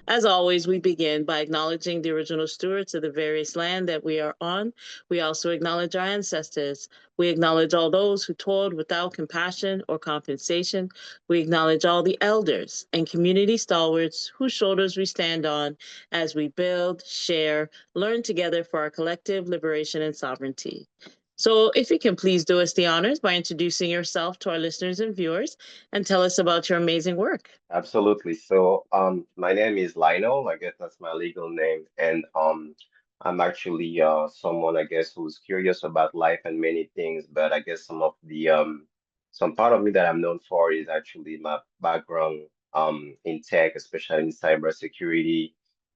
As always, we begin by acknowledging the original stewards of the various land that we are on. We also acknowledge our ancestors. We acknowledge all those who toiled without compassion or compensation. We acknowledge all the elders and community stalwarts whose shoulders we stand on as we build, share, learn together for our collective liberation and sovereignty. So, if you can please do us the honors by introducing yourself to our listeners and viewers and tell us about your amazing work. Absolutely. My name is Lionel. I guess that's my legal name, and I'm actually someone I guess who's curious about life and many things. But I guess some part of me that I'm known for is actually my background in tech, especially in cybersecurity.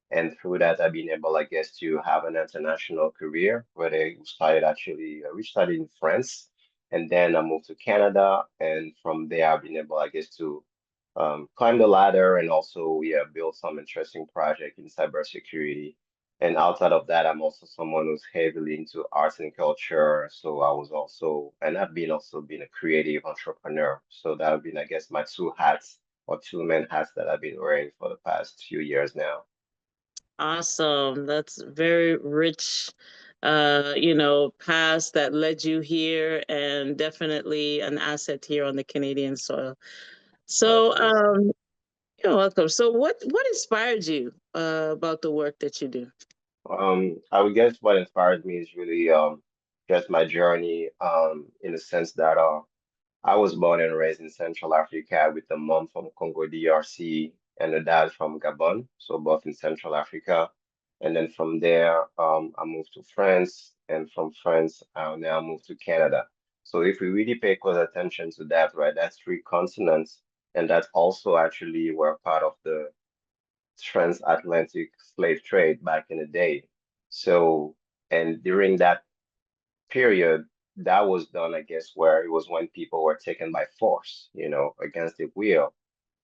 And through that, I've been able, I guess, to have an international career where we started in France, and then I moved to Canada, and from there, I've been able, I guess, to climb the ladder and also build some interesting project in cybersecurity. And outside of that, I'm also someone who's heavily into arts and culture. So I've been also been a creative entrepreneur. So that have been, I guess, my two hats or two main hats that I've been wearing for the past few years now. Awesome. That's very rich, past that led you here and definitely an asset here on the Canadian soil. So, Absolutely. you're welcome. So what inspired you about the work that you do? I would guess what inspired me is really just my journey in the sense that I was born and raised in Central Africa with a mom from Congo DRC and a dad from Gabon, so both in Central Africa. And then from there, I moved to France, and from France, I now moved to Canada. So if we really pay close attention to that, right, that's three continents, and that's also actually were part of the transatlantic slave trade back in the day. So, and during that period, that was done, I guess, where it was when people were taken by force, against their will.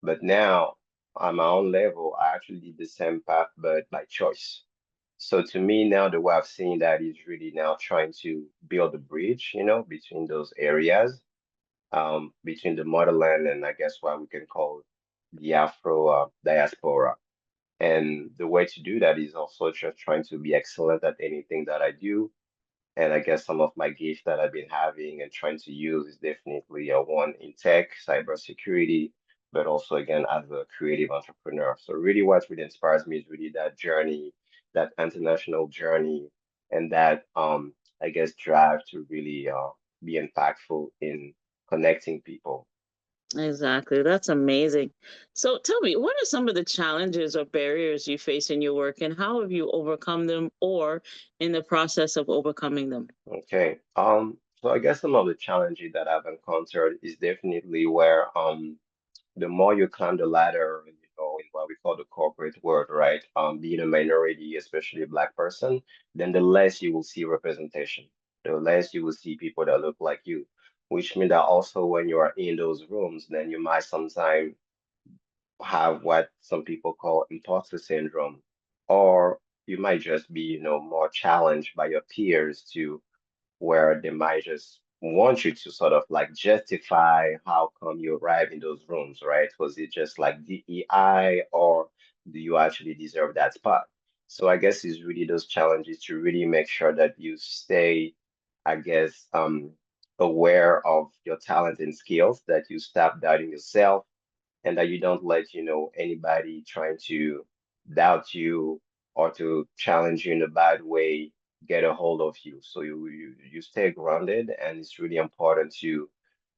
But now, on my own level, I actually did the same path, but by choice. So to me now, the way I've seen that is really now trying to build a bridge, between those areas, between the motherland and I guess what we can call the Afro diaspora. And the way to do that is also just trying to be excellent at anything that I do, and I guess some of my gifts that I've been having and trying to use is definitely one in tech, cybersecurity, but also again as a creative entrepreneur. So really what really inspires me is really that journey, that international journey, and that I guess drive to really be impactful in connecting people. Exactly. That's amazing. So tell me, what are some of the challenges or barriers you face in your work and how have you overcome them or in the process of overcoming them? Okay. So I guess some of the challenges that I've encountered is definitely where the more you climb the ladder, in what we call the corporate world, right? Being a minority, especially a black person, then the less you will see representation, the less you will see people that look like you, which means that also when you are in those rooms, then you might sometimes have what some people call imposter syndrome, or you might just be, more challenged by your peers to where they might just want you to sort of like justify how come you arrive in those rooms, right? Was it just like DEI or do you actually deserve that spot? So I guess it's really those challenges to really make sure that you stay, I guess, aware of your talent and skills, that you stop doubting yourself and that you don't let, anybody trying to doubt you or to challenge you in a bad way get a hold of you. So you stay grounded, and it's really important to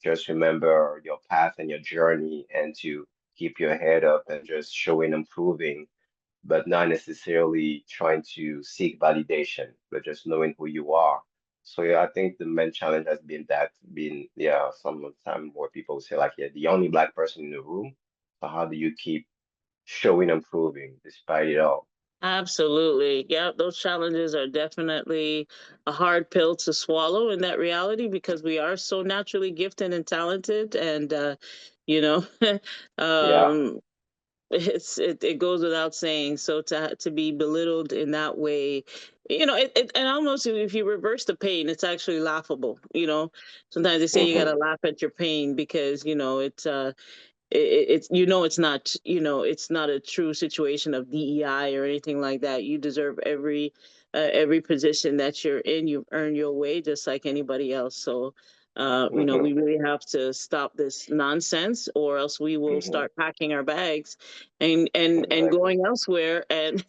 just remember your path and your journey and to keep your head up and just showing improving, but not necessarily trying to seek validation, but just knowing who you are. So yeah, I think the main challenge has been some of the time where people say like, yeah, the only black person in the room. So how do you keep showing improving despite it all? Absolutely. Yeah, those challenges are definitely a hard pill to swallow in that reality because we are so naturally gifted and talented and you know Yeah, um it goes without saying. So to be belittled in that way, and almost if you reverse the pain, it's actually laughable. Sometimes they say you got hmm to laugh at your pain because it's it's it's not it's not a true situation of DEI or anything like that. You deserve every position that you're in. You've earned your way just like anybody else. So Hmm. we really have to stop this nonsense, or else we will Hmm. start packing our bags and Exactly. going elsewhere. And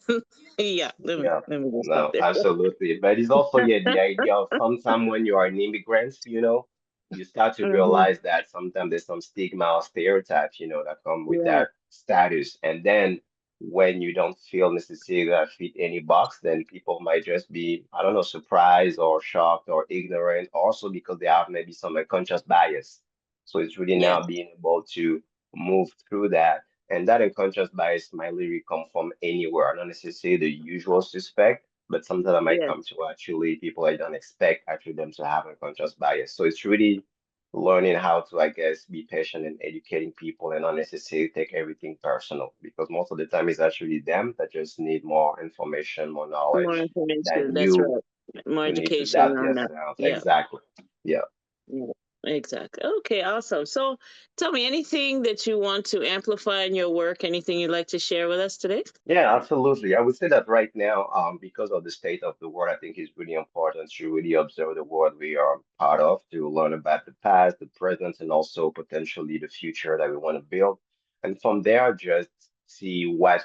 yeah, Yeah, let me just stop no, there. absolutely. But it's also, yeah, the idea of sometime when you are an immigrant, you start to Hmm. realize that sometimes there's some stigma or stereotypes, that come with Yeah. that status. And then when you don't feel necessarily that fit any box, then people might just be, I don't know, surprised or shocked or ignorant, also because they have maybe some unconscious bias. So it's really Yes. now being able to move through that, and that unconscious bias might really come from anywhere, not necessarily the usual suspect, but sometimes it might Yes. come to actually people I don't expect actually them to have unconscious bias. So it's really learning how to, I guess, be patient and educating people and not necessarily take everything personal, because most of the time it's actually them that just need more information, more More knowledge than information. That's you right. More to need to education adapt on that. yourself. Yeah. Exactly. Yeah. Yeah, exactly. Okay, awesome. So tell me anything that you want to amplify in your work, anything you'd like to share with us today? Yeah, absolutely. I would say that right now, because of the state of the world, I think it's really important to really observe the world we are part of, to learn about the past, the present, and also potentially the future that we want to build. And from there, just see what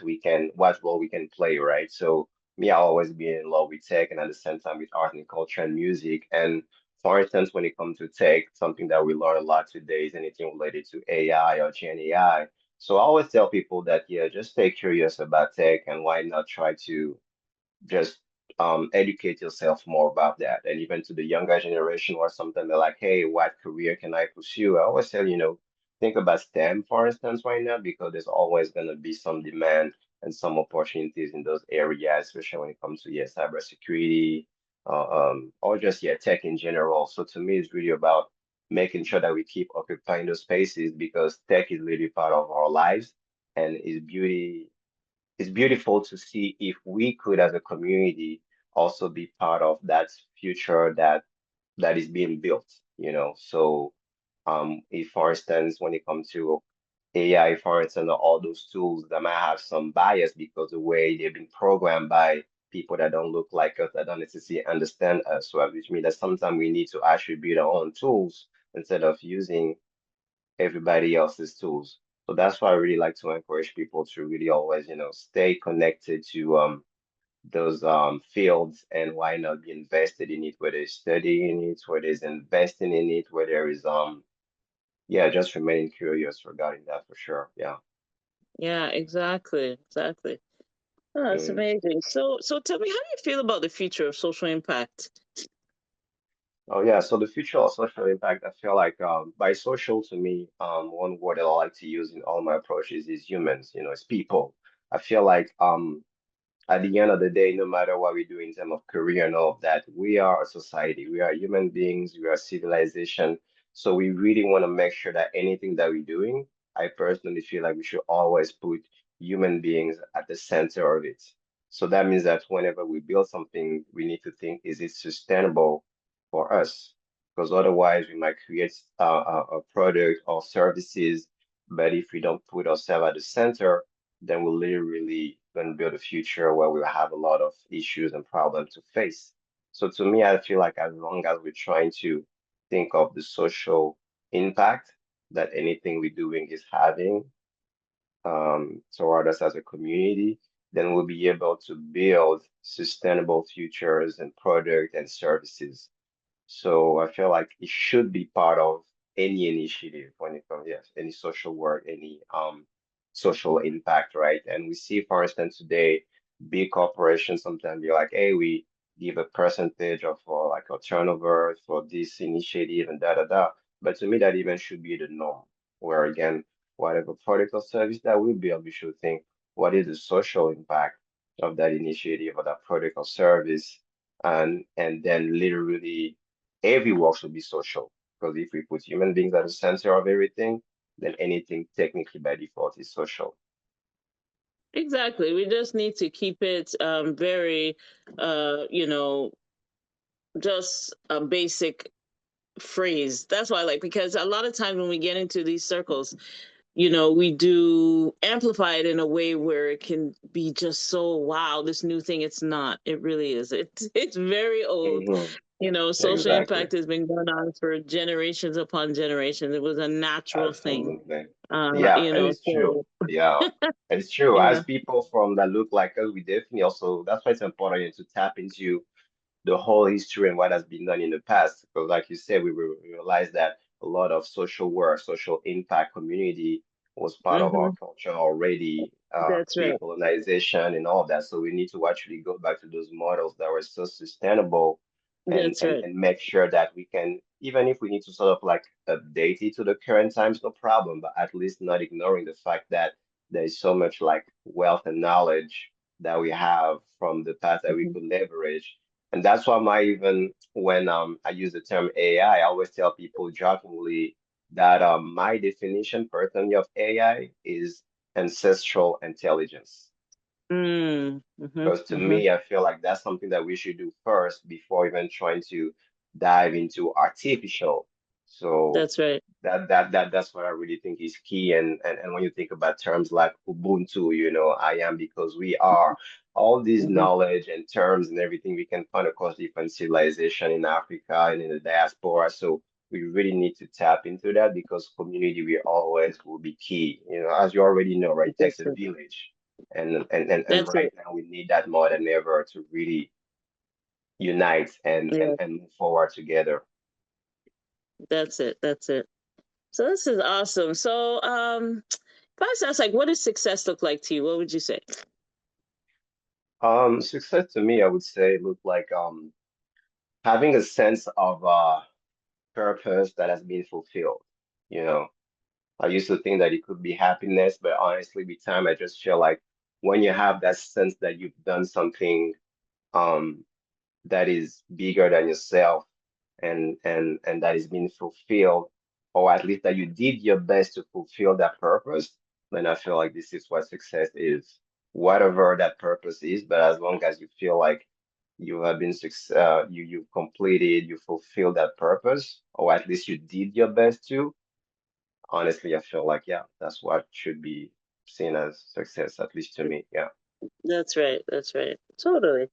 role we can play, right? So me, I always be in love with tech and at the same time with art and culture and music. And for instance, when it comes to tech, something that we learn a lot today is anything related to AI or Gen AI. So I always tell people that, yeah, just stay curious about tech and why not try to just educate yourself more about that. And even to the younger generation or something, they're like, hey, what career can I pursue? I always tell, think about STEM, for instance, right now, because there's always going to be some demand and some opportunities in those areas, especially when it comes to, yeah, cybersecurity, or just, yeah, tech in general. So to me, it's really about making sure that we keep occupying those spaces because tech is really part of our lives and it's beautiful to see if we could, as a community, also be part of that future that is being built. So, if, for instance, when it comes to AI, for instance, all those tools that might have some bias because the way they've been programmed by people that don't look like us, that don't necessarily understand us, so which means that sometimes we need to actually build our own tools instead of using everybody else's tools. So that's why I really like to encourage people to really always, stay connected to those fields and why not be invested in it, whether it's studying it, whether it's investing in it, whether it's yeah, just remaining curious regarding that for sure. Yeah. Yeah, exactly. Exactly. Oh, that's Mm. amazing. So tell me, how do you feel about the future of social impact? Oh yeah, so the future of social impact, I feel like by social to me, one word that I like to use in all my approaches is humans, it's people. I feel like at the end of the day, no matter what we do in terms of career and all of that, we are a society. We are human beings. We are civilization. So we really want to make sure that anything that we're doing, I personally feel like we should always put human beings at the center of it. So that means that whenever we build something, we need to think, is it sustainable for us? Because otherwise, we might create a product or services, but if we don't put ourselves at the center, then we're literally going to build a future where we'll have a lot of issues and problems to face. So to me, I feel like as long as we're trying to think of the social impact that anything we're doing is having toward us as a community, then we'll be able to build sustainable futures and product and services. So I feel like it should be part of any initiative when it comes, yes, any social work, any social impact, right? And we see, for instance, today, big corporations sometimes be like, hey, we give a percentage of like a turnover for this initiative and da da da. But to me, that even should be the norm, where again, whatever product or service that we build, we should think, what is the social impact of that initiative or that product or service? And then literally every work should be social. Because if we put human beings at the center of everything, then anything technically by default is social. Exactly. We just need to keep it very, just a basic phrase. That's why I like, because a lot of times when we get into these circles, we do amplify it in a way where it can be just so wow, this new thing. It's not. It really is. It's very old. Hmm. Social Exactly. impact has been going on for generations upon generations. It was a natural thing. Absolutely. Yeah, and it's true. So Yeah, and it's true. yeah. As people from that look like us, we definitely also, that's why it's important to tap into the whole history and what has been done in the past. Because, like you said, we realized that a lot of social work, social impact community was part of our Hmm. culture already, That's right. pre-colonization and all of that. So we need to actually go back to those models that were so sustainable and, That's and, right. and make sure that we can, even if we need to sort of like update it to the current times, no problem, but at least not ignoring the fact that there is so much like wealth and knowledge that we have from the past that we Mhm. could leverage. And that's why my even when I use the term AI, I always tell people jokingly that my definition personally of AI is ancestral intelligence. Mm. Because to Hmm. me, I feel like that's something that we should do first before even trying to dive into artificial. So That's right. that's what I really think is key. And when you think about terms like Ubuntu, I am because we are, all these Hmm. knowledge and terms and everything we can find across different civilization in Africa and in the diaspora. So we really need to tap into that because community we always will be key. As you already know, right? It takes That's a it. village. And That's right it. now we need that more than ever to really unite and Yeah. and, and move forward together. That's it. That's it. So this is awesome. So if I was to ask, like, what does success look like to you? What would you say? Success to me, I would say, look like having a sense of purpose that has been fulfilled. You know, I used to think that it could be happiness, but honestly, with time, I just feel like when you have that sense that you've done something um that is bigger than yourself and that is being fulfilled, or at least that you did your best to fulfill that purpose, then I feel like this is what success is. Whatever that purpose is, but as long as you feel like you have been you completed, you fulfilled that purpose, or at least you did your best to. Honestly, I feel like yeah, that's what should be seen as success, at least to me. Yeah. That's right. That's right. Totally.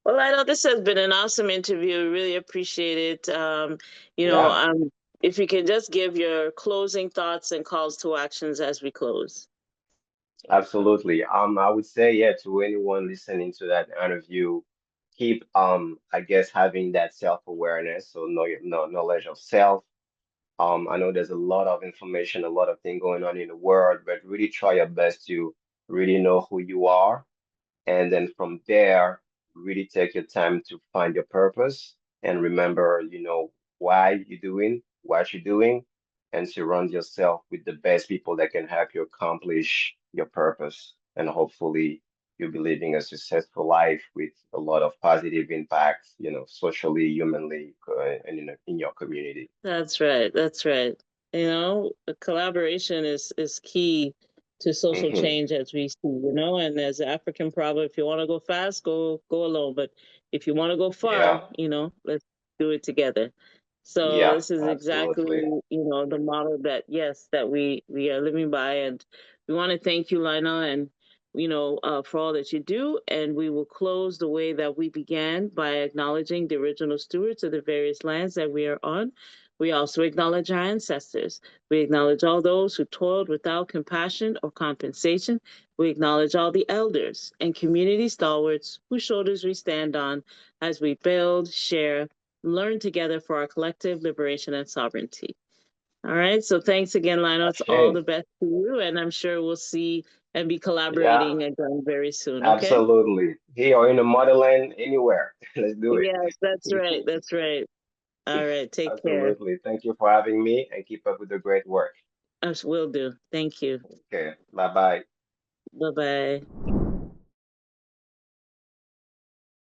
Well, I know this has been an awesome interview. Really appreciate it. You know, Yeah. um, if you can just give your closing thoughts and calls to actions as we close. Absolutely. I would say, yeah, to anyone listening to that interview, keep I guess having that self-awareness, so know your knowledge of self. I know there's a lot of information, a lot of things going on in the world, but really try your best to really know who you are and then from there, really take your time to find your purpose and remember, why you're doing what you're doing and surround yourself with the best people that can help you accomplish your purpose. And hopefully you'll be living a successful life with a lot of positive impacts, socially, humanly, and in your community. That's right. That's right. The collaboration is key to social Hmm. change as we see, and as the African proverb, if you want to go fast, go alone. But if you want to go far, Yeah. let's do it together. So Yeah, this is exactly, absolutely. the model that yes, that we are living by. And we want to thank you, Lionel, and for all that you do. And we will close the way that we began by acknowledging the original stewards of the various lands that we are on. We also acknowledge our ancestors. We acknowledge all those who toiled without compassion or compensation. We acknowledge all the elders and community stalwarts whose shoulders we stand on as we build, share, learn together for our collective liberation and sovereignty. All right. So thanks again, Lionel. It's all Ashe. the best to you. And I'm sure we'll see and be Yeah. collaborating again very soon. Okay. Absolutely. Here or in the motherland, anywhere. Let's do Yes, that's it. right. That's right. All right. Take care. Absolutely. Thank you for having me and keep up with the great work. I will do. Thank you. Okay. Bye bye. Bye bye.